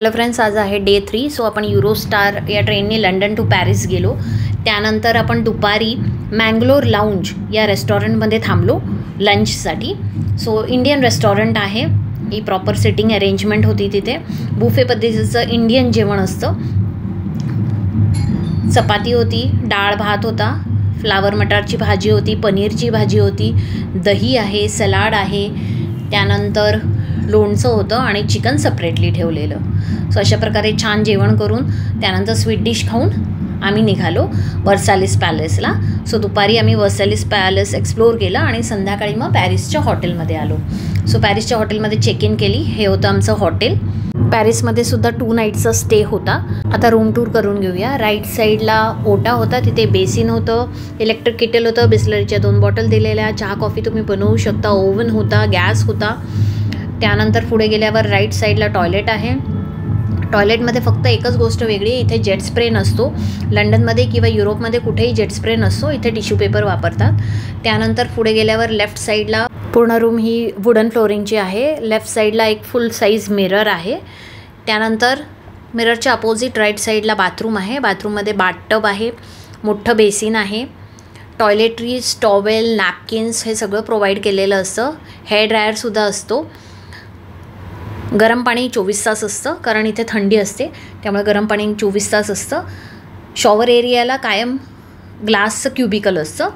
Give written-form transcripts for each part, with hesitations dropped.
Hello friends, आज आहे day 3. So आपण युरोस्टार या ट्रेनने लंडन टू पॅरिस गेलो. त्यानंतर आपण दुपारी मँगलोर लाऊंज या रेस्टॉरंटमध्ये थांबलो लंचसाठी. सो इंडियन रेस्टॉरंट आहे. ही प्रॉपर सिटिंग अरेंजमेंट होती. तिथे बुफे पद्धतीचं इंडियन जेवण असतं. चपाती होती, डाळ भात होता, फ्लावर मटारची भाजी होती, पनीरची भाजी होती, दही आहे, सलाड आहे, त्यानंतर लोणचं होतं आणि चिकन सेपरेटली ठेवलेलं. सो अशा प्रकारे छान जेवण करून त्यानंतर स्वीट डिश खाऊन आम्ही निघालो वर्सालिस पॅलेसला. सो दुपारी आम्ही वर्सालिस पॅलेस एक्सप्लोर केलं आणि संध्याकाळी मग पॅरिसच्या हॉटेलमध्ये आलो. सो पॅरिसच्या हॉटेलमध्ये चेक इन केली. हे होतं आमचं हॉटेल. पॅरिसमध्ये सुद्धा 2 नाईटचा स्टे होता. आता रूम टूर करून घेऊया. राईट साईडला ओटा होता, तिथे बेसिन होतं, इलेक्ट्रिक केटल होतं, बिस्लरीच्या 2 बॉटल दिलेल्या, चहा कॉफी तुम्ही बनवू शकता, ओव्हन होता, गॅस होता. त्यानंतर पुढे गेल्यावर राईट साईडला टॉयलेट आहे. टॉयलेटमध्ये फक्त एकच गोष्ट वेगळी आहे, इथे जेट स्प्रे नसतो. लंडनमध्ये किंवा युरोपमध्ये कुठेही जेट स्प्रे नसतो, इथे टिश्यू पेपर वापरतात. त्यानंतर पुढे गेल्यावर लेफ्ट साईडला पूर्ण रूम ही वुडन फ्लोरिंगची आहे. लेफ्ट साईडला एक फुल साईज मिरर आहे. त्यानंतर मिररच्या अपोजिट राईट साईडला बाथरूम आहे. बाथरूममध्ये बाथटब आहे, मोठं बेसिन आहे, टॉयलेटरीज, टॉवेल, नॅपकिन्स हे सगळं प्रोव्हाइड केलेलं असतं. हेअर ड्रायरसुद्धा असतो. गरम पाणी 24 तास असतं, कारण इथे थंडी असते त्यामुळे गरम पाणी 24 तास असतं. शॉवर एरियाला कायम ग्लासचं क्युबिकल असतं.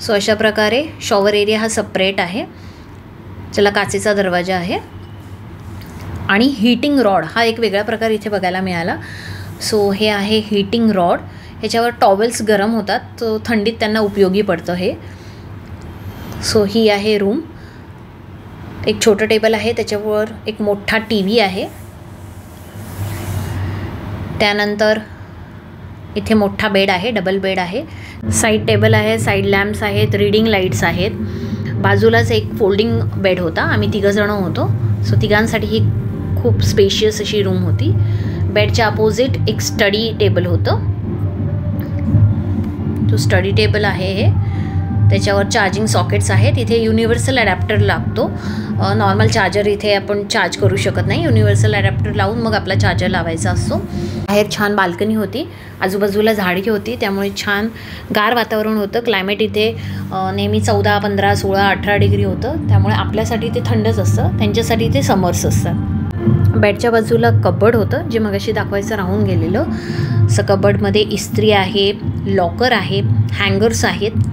सो अशा प्रकारे शॉवर एरिया हा सपरेट आहे, ज्याला काचेचा दरवाजा आहे. आणि हीटिंग रॉड हा एक वेगळा प्रकार इथे बघायला मिळाला. सो हे आहे हीटिंग रॉड. ह्याच्यावर टॉवेल्स गरम होतात, तो थंडीत त्यांना उपयोगी पडतं हे. सो ही आहे रूम. एक छोटं टेबल आहे, त्याच्यावर एक मोठा TV आहे. त्यानंतर इथे मोठा बेड आहे, डबल बेड आहे, साईड टेबल आहे, साईड लॅम्प्स आहेत, रीडिंग लाईट्स आहेत. बाजूलाच एक फोल्डिंग बेड होता. आम्ही 3 जण होतो. सो तिघांसाठी ही खूप स्पेशियस अशी रूम होती. बेडच्या अपोजिट एक स्टडी टेबल होतं. तो स्टडी टेबल आहे हे. त्याच्यावर चार्जिंग सॉकेट्स आहेत. इथे युनिव्हर्सल अडॅप्टर लागतो. नॉर्मल चार्जर इथे आपण चार्ज करू शकत नाही. युनिव्हर्सल अडॅप्टर लावून मग आपला चार्जर लावायचा असतो. बाहेर छान बाल्कनी होती, आजूबाजूला झाडी होती, त्यामुळे छान गार वातावरण होतं. क्लायमेट इथे नेहमी 14, 15, 16, 18 डिग्री होतं. त्यामुळे आपल्यासाठी ते थंडच असतं, त्यांच्यासाठी ते समर्स असतात. बेडच्या बाजूला कबर्ड होतं, जे मगाशी दाखवायचं राहून गेलेलं. सो कबर्डमध्ये इस्त्री आहे, लॉकर आहे, हँगर्स आहेत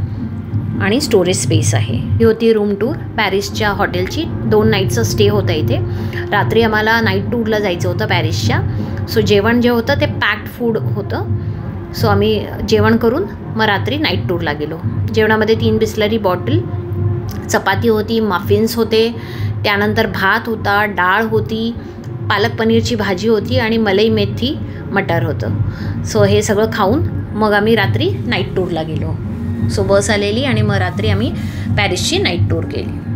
आणि स्टोरेज स्पेस आहे. ही होती रूम टूर पॅरिसच्या हॉटेलची. 2 नाईटचा स्टे होता इथे. रात्री आम्हाला नाईट टूरला जायचं होतं पॅरिसच्या. सो जेवण जे होतं ते पॅक्ड फूड होतं. सो आम्ही जेवण करून मग रात्री नाईट टूरला गेलो. जेवणामध्ये 3 बिस्लरी बॉटल, चपाती होती, मफिन्स होते, त्यानंतर भात होता, डाळ होती, पालक पनीरची भाजी होती आणि मलाई मेथी मटर होतं. सो हे सगळं खाऊन मग आम्ही रात्री नाईट टूरला गेलो. सो बस आलेली आणि मग रात्री आम्ही पॅरिसची नाईट टूर केली.